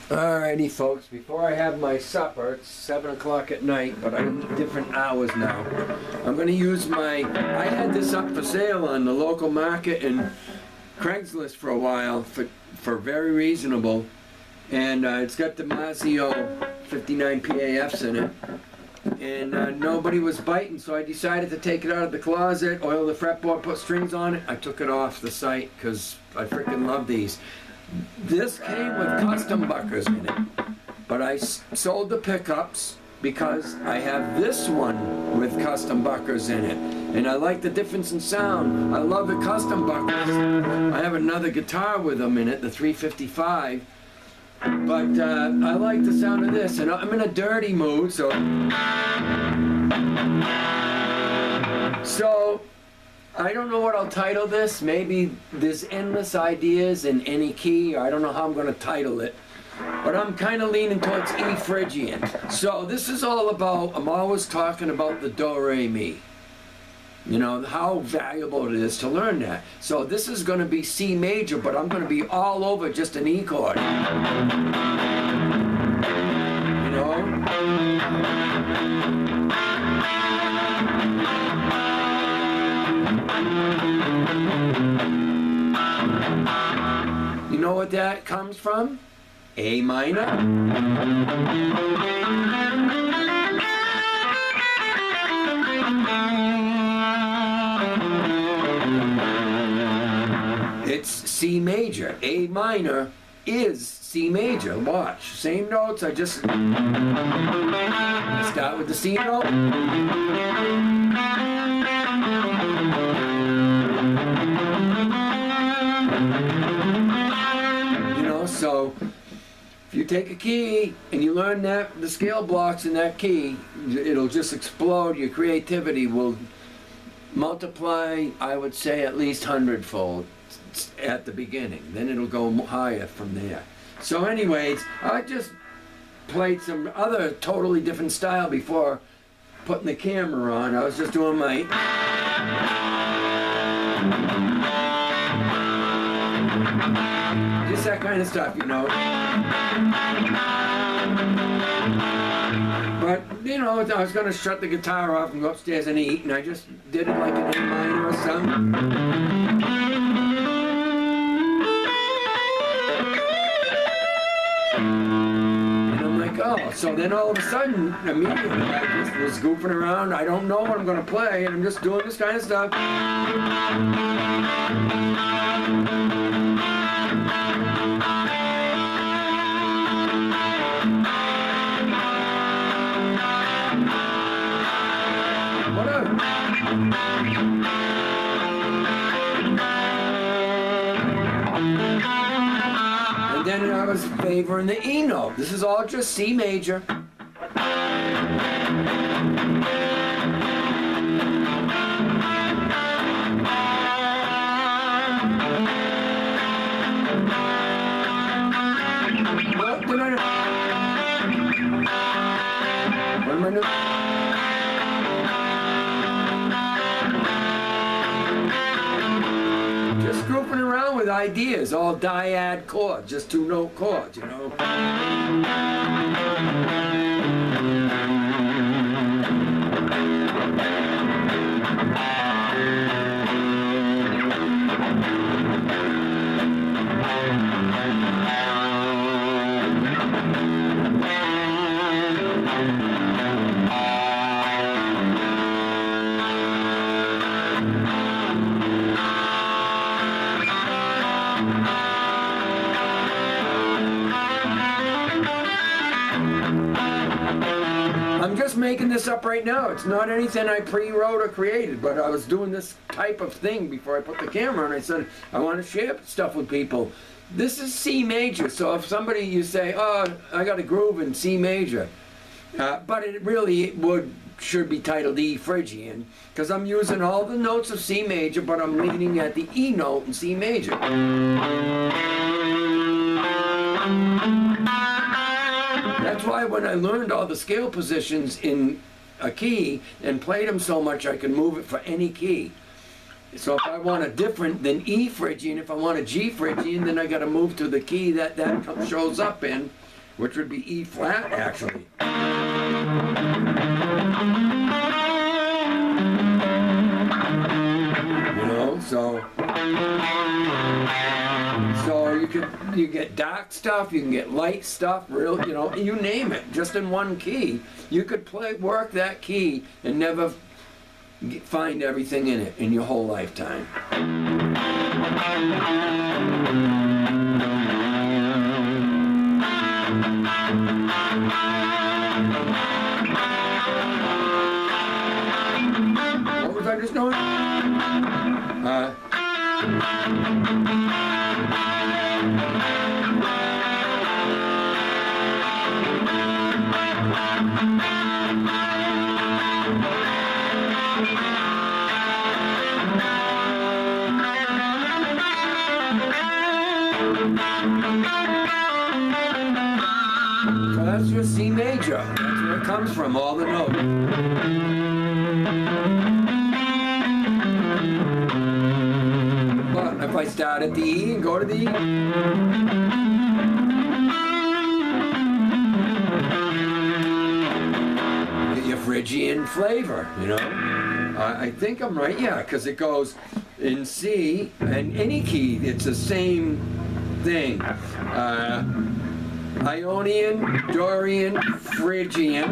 Alrighty folks, before I have my supper, it's 7 o'clock at night, but I need different hours now. I'm going to use I had this up for sale on the local market and Craigslist for a while for very reasonable. And it's got the Mazio 59 PAFs in it. And nobody was biting, so I decided to take it out of the closet, oil the fretboard, put strings on it. I took it off the site because I freaking love these. This came with custom buckers in it, but I sold the pickups because I have this one with custom buckers in it, and I like the difference in sound. I love the custom buckers. I have another guitar with them in it, the 355, but I like the sound of this, and I'm in a dirty mood, so I don't know what I'll title this. Maybe there's endless ideas in any key. I don't know how I'm going to title it. But I'm kind of leaning towards E Phrygian. So this is all about, I'm always talking about the do, re, mi. You know, how valuable it is to learn that. So this is going to be C major, but I'm going to be all over just an E chord. You know? You know what that comes from? A minor. It's C major. A minor is C major. Watch. Same notes. I just start with the C note. So if you take a key and you learn the scale blocks in that key, it'll just explode. Your creativity will multiply, I would say, at least 100-fold at the beginning. Then it'll go higher from there. So anyways, I just played some other totally different style before putting the camera on. I was just doing my... just that kind of stuff, you know. But, you know, I was going to shut the guitar off and go upstairs and eat, and I just did it like an A minor or something. And I'm like, oh, so then all of a sudden, immediately, I just was goofing around. I don't know what I'm going to play, and I'm just doing this kind of stuff. And then I was favoring the E note. This is all just C major. What am I doing? Goofing around with ideas, all dyad chords, just 2-note chords, you know. I'm just making this up right now. It's not anything I pre-wrote or created, but I was doing this type of thing before I put the camera on. I said, I want to share stuff with people. This is C major, so if somebody, you say, oh, I got a groove in C major, but it really should be titled E Phrygian, because I'm using all the notes of C major, but I'm leaning at the E note in C major. That's why when I learned all the scale positions in a key and played them so much, I could move it for any key. So if I want a different than E Phrygian, if I want a G Phrygian, then I got to move to the key that shows up in, which would be E flat actually. You know, so you get dark stuff, you can get light stuff, real, you know, you name it, just in one key. You could work that key and never find everything in it in your whole lifetime. What was I just doing? So that's your C major. That's where it comes from, all the notes. But if I start at the E and go to the E, get your Phrygian flavor, you know. I think I'm right, yeah, because it goes in C and any key, it's the same thing. Ionian, Dorian, Phrygian.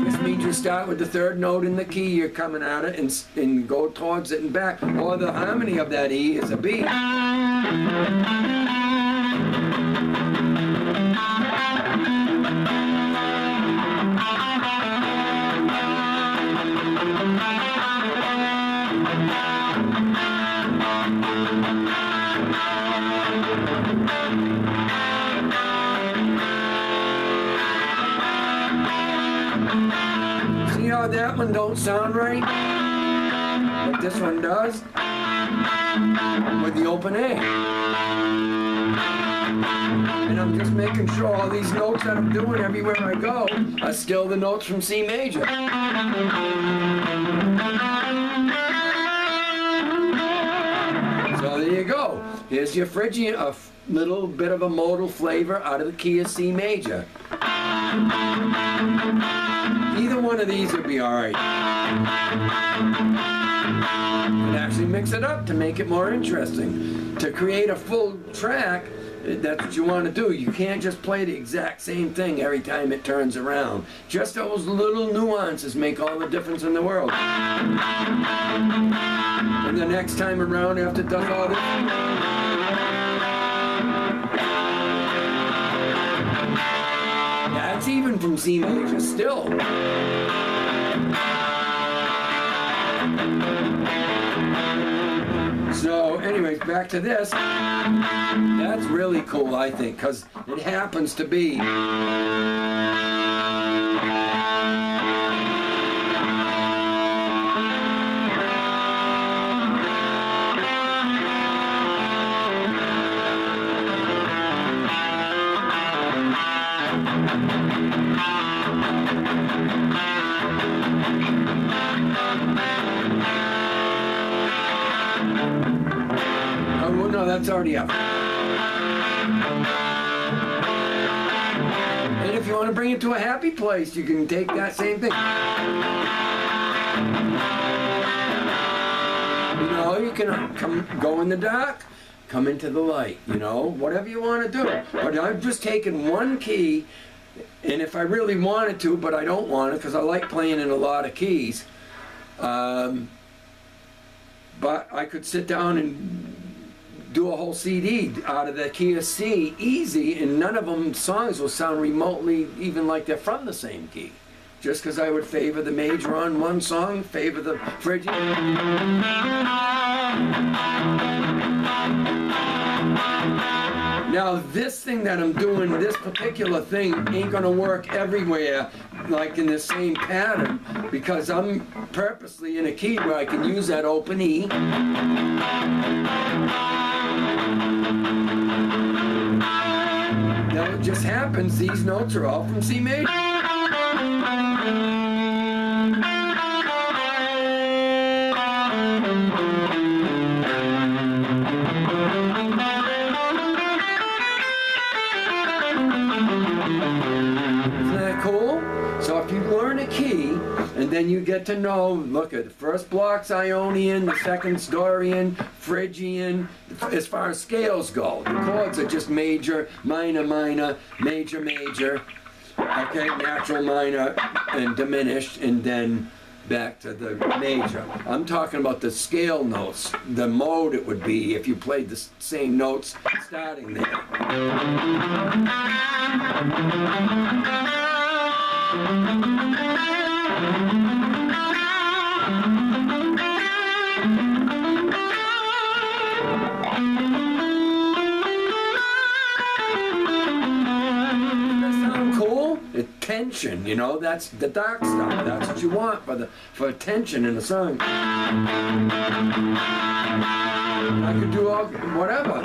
This means you start with the third note in the key you're coming at it and go towards it and back. Or the harmony of that E is a B. See how that one don't sound right? But this one does? With the open A. And I'm just making sure all these notes that I'm doing everywhere I go are still the notes from C major. So there you go. Here's your Phrygian, a little bit of a modal flavor out of the key of C major. Either one of these would be alright. And actually mix it up to make it more interesting. To create a full track, that's what you want to do. You can't just play the exact same thing every time it turns around. Just those little nuances make all the difference in the world. And the next time around after it does all this, that's even from C major still. So anyways, back to this. That's really cool, I think, because it happens to be that's already up. And if you want to bring it to a happy place, you can take that same thing. You know, you can go in the dark, come into the light, you know, whatever you want to do. But I've just taken one key, and if I really wanted to, but I don't want to because I like playing in a lot of keys, but I could sit down and do a whole CD out of the key of C easy, and none of them songs will sound remotely even like they're from the same key. Just because I would favor the major on one song, favor the Phrygian. Now this thing that I'm doing, this particular thing, ain't gonna work everywhere like in the same pattern, because I'm purposely in a key where I can use that open E. Now it just happens, these notes are all from C major. Isn't that cool? So if you learn a key, and then you get to know, look at the first block's Ionian, the second's Dorian, Phrygian, as far as scales go. The chords are just major, minor, minor, major, major, okay, natural, minor, and diminished, and then back to the major. I'm talking about the scale notes, the mode it would be if you played the same notes starting there. Tension, you know, that's the dark stuff. That's what you want for tension in a song. I could do all whatever.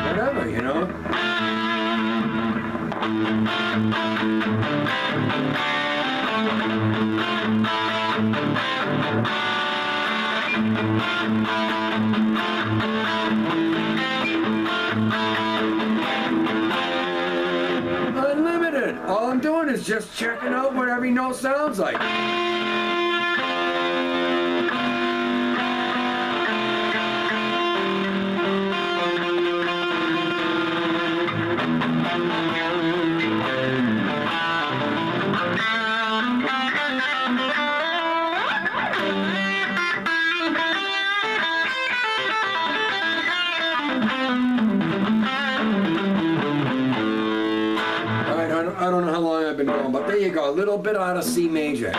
Whatever, you know. Unlimited. All I'm doing is just checking out what every note sounds like. I don't know how long I've been going, but there you go, a little bit out of C major.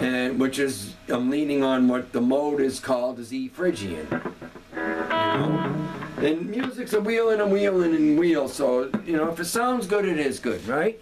And which is, I'm leaning on what the mode is called as E Phrygian. You know? And music's a wheeling and wheeling and wheel, so, you know, if it sounds good, it is good, right?